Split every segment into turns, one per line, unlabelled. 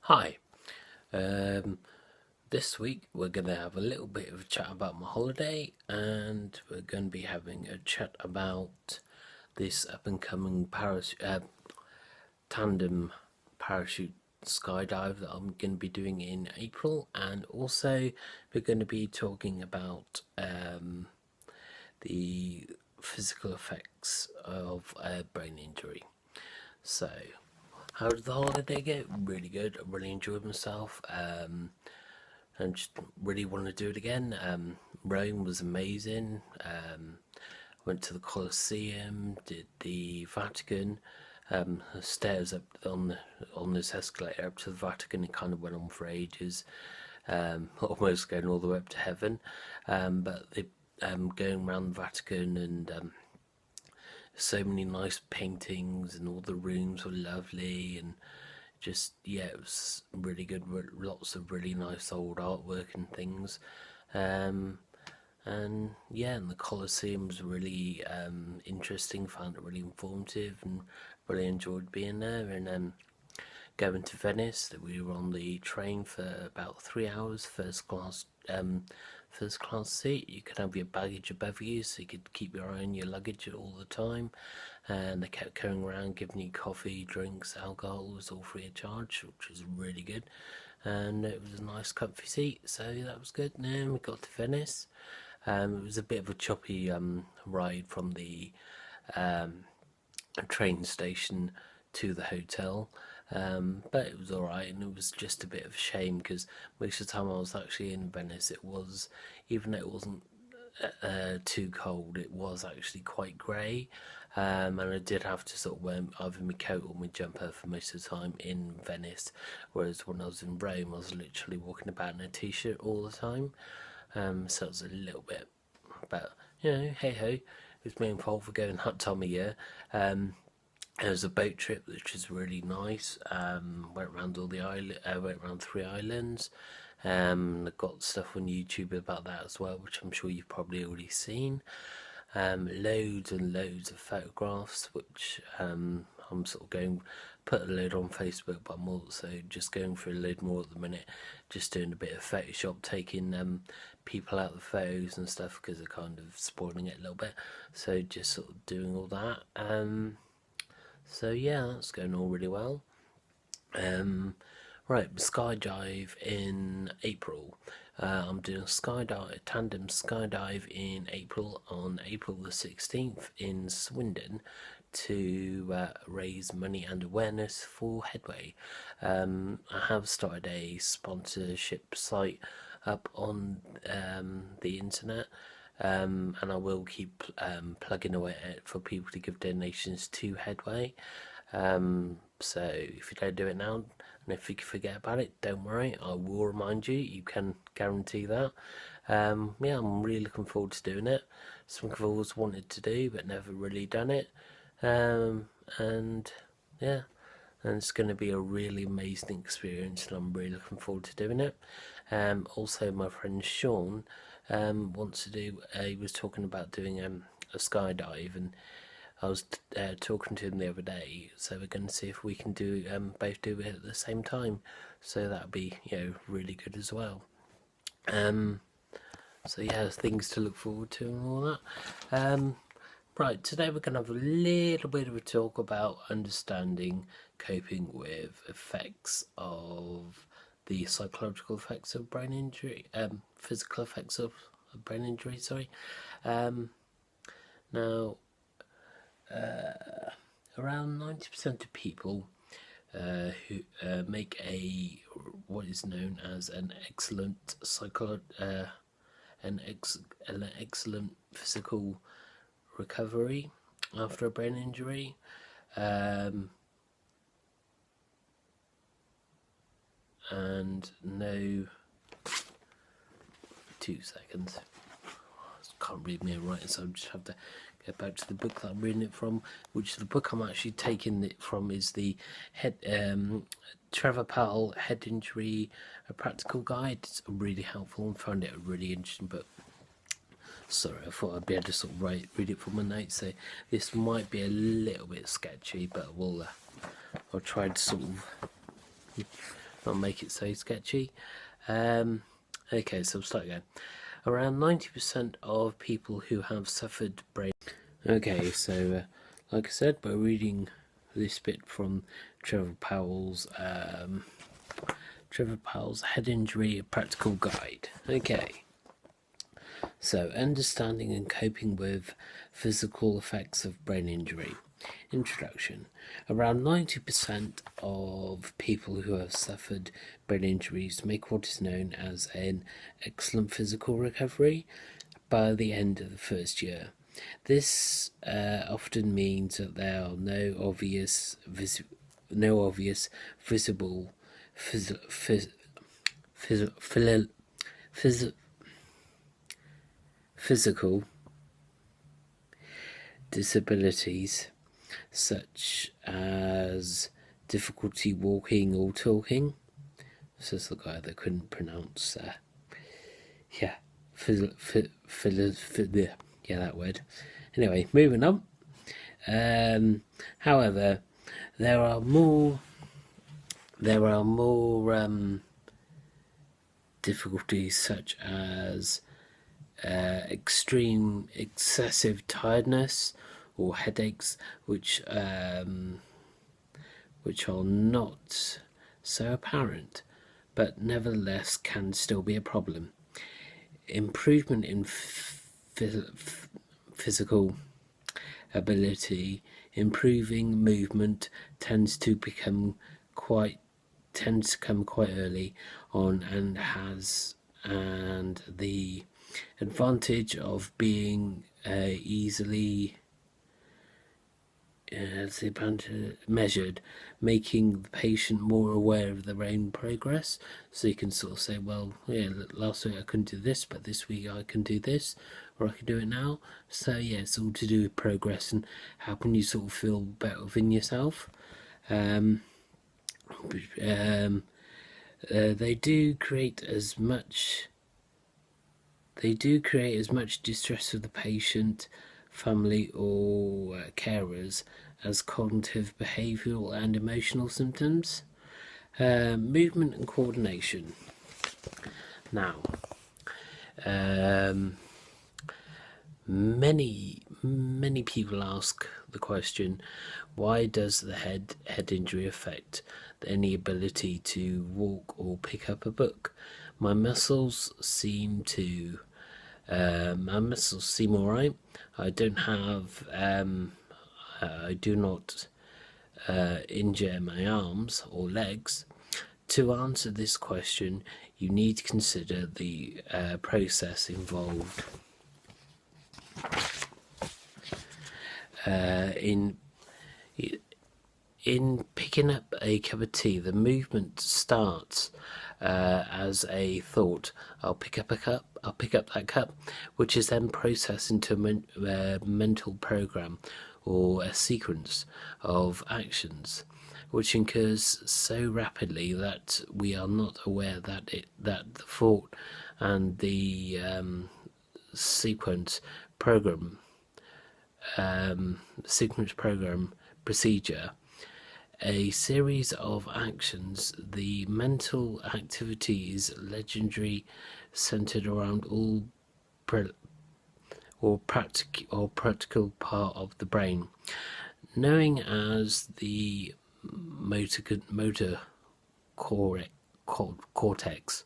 Hi, um, this week we're going to have a little bit of a chat about my holiday, and we're going to be having a chat about this up and coming tandem parachute skydive that I'm going to be doing in April, and also we're going to be talking about the physical effects of a brain injury. So, how did the holiday go? Really good. I really enjoyed myself. And just really want to do it again. Rome was amazing. Went to the Colosseum, did the Vatican. The stairs up on this escalator up to the Vatican. It kind of went on for ages, almost going all the way up to heaven. But going around the Vatican and so many nice paintings, and all the rooms were lovely, and just yeah, it was really good. Lots of really nice old artwork and things, um, and yeah, and the Colosseum was really interesting. Found it really informative, and really enjoyed being there. And going to Venice, that we were on the train for about 3 hours, first class seat. You could have your baggage above you, so you could keep your eye on your luggage all the time. And they kept going around giving you coffee, drinks, alcohol. It was all free of charge, which was really good. And it was a nice, comfy seat, so that was good. And then we got to Venice. It was a bit of a choppy ride from the um, train station to the hotel. But it was alright, and it was just a bit of a shame because most of the time I was actually in Venice, it was, even though it wasn't too cold, it was actually quite grey. And I did have to sort of wear either my coat or my jumper for most of the time in Venice, whereas when I was in Rome, I was literally walking about in a t-shirt all the time. So it was a little bit, but hey ho, it was my own fault for going hot time of year. It was a boat trip, which was really nice. Went around all the went around 3 islands. I got stuff on YouTube about that as well, which I'm sure you've probably already seen. Loads and loads of photographs, which I'm sort of going put a load on Facebook, but I'm also just going through a load more at the minute, just doing a bit of Photoshop, taking people out of the photos and stuff because they're kind of spoiling it a little bit. So just sort of doing all that. So yeah, that's going all really well. Right, skydive in April. I'm doing a tandem skydive in April, on April the 16th in Swindon, to raise money and awareness for Headway. I have started a sponsorship site up on the internet, and I will keep plugging away at it for people to give donations to Headway. So if you don't do it now, and if you forget about it, don't worry, I will remind you. You can guarantee that. Yeah, I'm really looking forward to doing it. Something I've always wanted to do but never really done it. And yeah, and it's going to be a really amazing experience, and I'm really looking forward to doing it. Also, my friend Sean wants to do. He was talking about doing a skydive, and I was talking to him the other day, so we're going to see if we can do both do it at the same time. So that'll be really good as well. Um, so yeah, things to look forward to and all that. Right, today we're going to have a little bit of a talk about understanding coping with effects of the psychological effects of brain injury, physical effects of brain injury. Sorry. Now, around 90% of people who make what is known as an excellent physical recovery after a brain injury. And no, 2 seconds. I can't read me right, so I just have to go back to the book that I'm reading it from, which the book I'm actually taking it from is the Trevor Powell Head Injury, a Practical Guide. It's really helpful and found it a really interesting book. Sorry, I thought I'd be able to sort of read it from my notes, so this might be a little bit sketchy, but I'll try to sort of not make it so sketchy. Okay, so we'll start again. Around 90% of people who have suffered brain... Okay, so like I said, by reading this bit from Trevor Powell's Head Injury Practical Guide. Okay, so understanding and coping with physical effects of brain injury. Introduction. Around 90% of people who have suffered brain injuries make what is known as an excellent physical recovery by the end of the first year. This often means that there are no obvious visible physical disabilities such as difficulty walking or talking. This is the guy that couldn't pronounce that word. Anyway, moving on. However, there are more difficulties such as extreme excessive tiredness or headaches, which are not so apparent, but nevertheless can still be a problem. Improvement in physical ability, improving movement tends to come quite early on, and the advantage of being easily measured, making the patient more aware of their own progress, so you can sort of say, well, yeah, last week I couldn't do this, but this week I can do this, or I can do it now. So yeah, it's all to do with progress and how can you sort of feel better within yourself. They do create as much distress for the patient, family or carers as cognitive, behavioural and emotional symptoms. Movement and coordination. Now, many people ask the question, why does the head injury affect any ability to walk or pick up a book? My muscles seem alright. I do not injure my arms or legs. To answer this question, you need to consider the process involved in picking up a cup of tea. The movement starts as a thought. I'll pick up that cup, which is then processed into a mental program or a sequence of actions, which occurs so rapidly that we are not aware that the thought and the sequence program procedure, a series of actions. The mental activity is legendary, centered around all practical part of the brain, known as the motor cortex.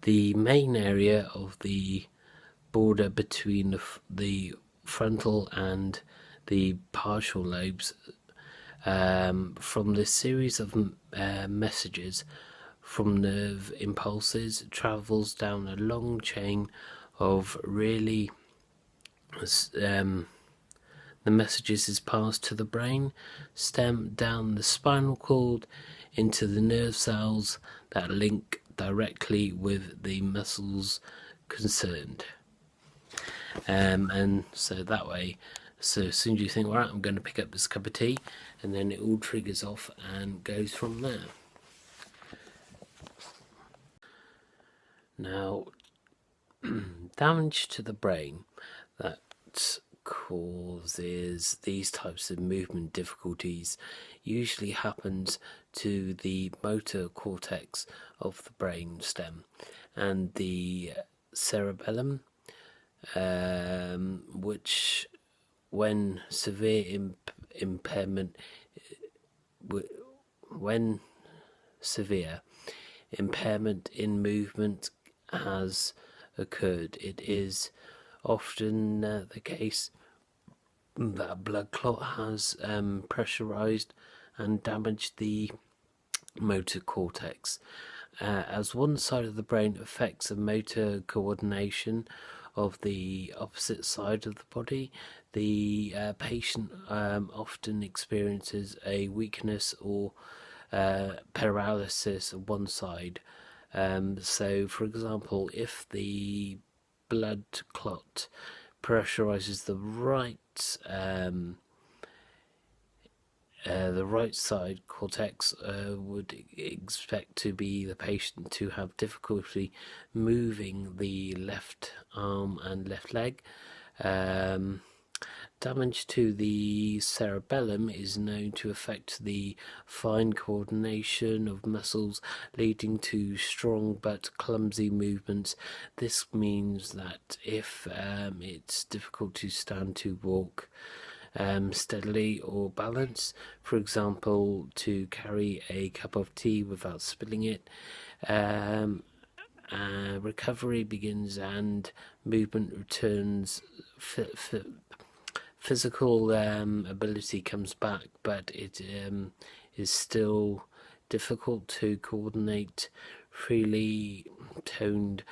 The main area of the border between the frontal and the partial lobes, from this series of messages from nerve impulses, travels down a long chain of the messages is passed to the brain stem, down the spinal cord, into the nerve cells that link directly with the muscles concerned. And so that way, so as soon as you think, all right, I'm going to pick up this cup of tea, and then it all triggers off and goes from there. Now, damage to the brain that causes these types of movement difficulties usually happens to the motor cortex of the brain stem and the cerebellum, which, when when severe impairment in movement has occurred, it is often the case that a blood clot has pressurized and damaged the motor cortex. As one side of the brain affects the motor coordination of the opposite side of the body, the patient often experiences a weakness or paralysis of one side. So, for example, if the blood clot pressurizes the right side cortex, would expect to be the patient to have difficulty moving the left arm and left leg. Damage to the cerebellum is known to affect the fine coordination of muscles, leading to strong but clumsy movements. This means that if it's difficult to stand, to walk steadily or balance, for example, to carry a cup of tea without spilling it, recovery begins and movement returns. Physical ability comes back, but it is still difficult to coordinate freely toned,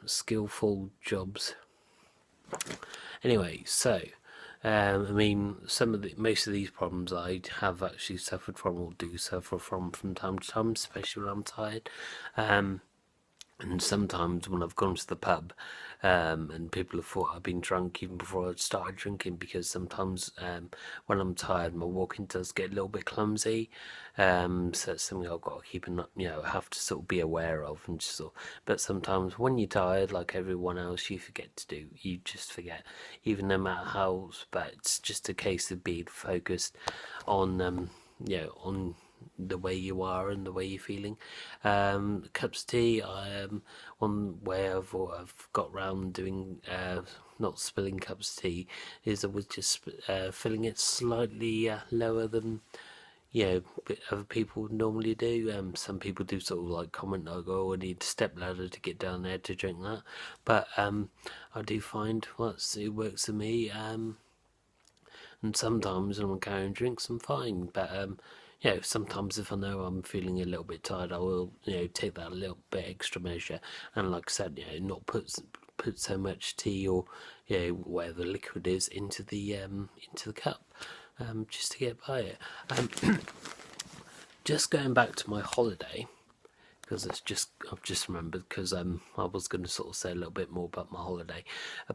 skillful jobs. Anyway, so most of these problems I have actually suffered from, or do suffer from time to time, especially when I'm tired. And sometimes when I've gone to the pub, and people have thought I've been drunk even before I started drinking, because sometimes when I'm tired, my walking does get a little bit clumsy. So it's something I've got to keep have to sort of be aware of, and just but sometimes when you're tired, like everyone else, you forget to do. You just forget, even no matter how. But it's just a case of being focused on on the way you are and the way you're feeling. Cups of tea, one way I've got round doing not spilling cups of tea is I was just filling it slightly lower than other people would normally do. Some people do sort of like comment like, oh, I need a step ladder to get down there to drink that, but I do find it works for me. And sometimes when I'm carrying drinks I'm fine, but sometimes if I know I'm feeling a little bit tired, I will, take that a little bit extra measure, and like I said, not put so much tea or, whatever liquid is into the cup, just to get by it. Just going back to my holiday, because I've just remembered, because I was going to sort of say a little bit more about my holiday,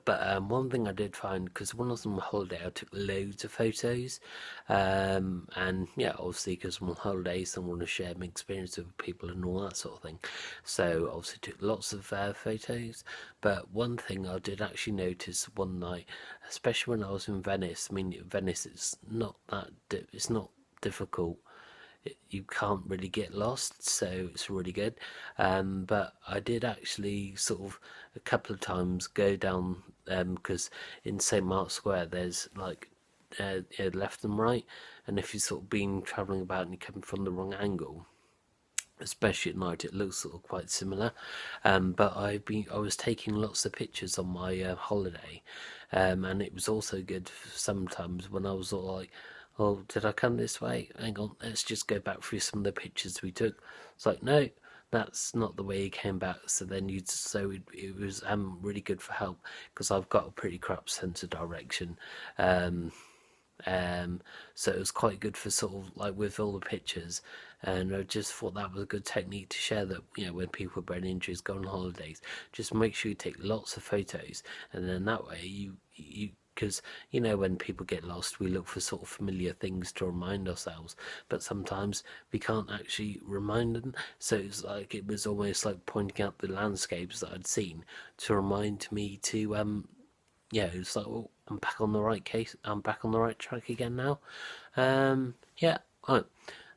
but one thing I did find, because when I was on my holiday I took loads of photos, and obviously because I'm on holidays I want to share my experience with people and all that sort of thing, so obviously took lots of photos. But one thing I did actually notice one night, especially when I was in Venice, Venice is not it's not difficult, you can't really get lost, so it's really good. But I did actually sort of a couple of times go down, because in St Mark's Square there's like left and right, and if you've sort of been travelling about and you're coming from the wrong angle, especially at night, it looks sort of quite similar. But I was taking lots of pictures on my holiday, and it was also good sometimes when I was sort of like, oh, did I come this way? Hang on, let's just go back through some of the pictures we took. It's like, no, that's not the way you came back. So then it was really good for help, because I've got a pretty crap sense of direction. So it was quite good for sort of like with all the pictures, and I just thought that was a good technique to share, that when people with brain injuries go on holidays, just make sure you take lots of photos, and then that way you because when people get lost, we look for sort of familiar things to remind ourselves, but sometimes we can't actually remind them. So it's like, it was almost like pointing out the landscapes that I'd seen to remind me to yeah, it was like, oh, I'm back on the right case. I'm back on the right track again now. Yeah, right.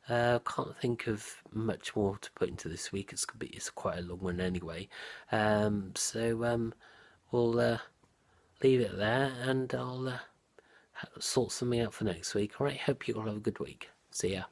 Can't think of much more to put into this week. It's quite a long one anyway. So we'll leave it there, and I'll sort something out for next week. All right. Hope you all have a good week. See ya.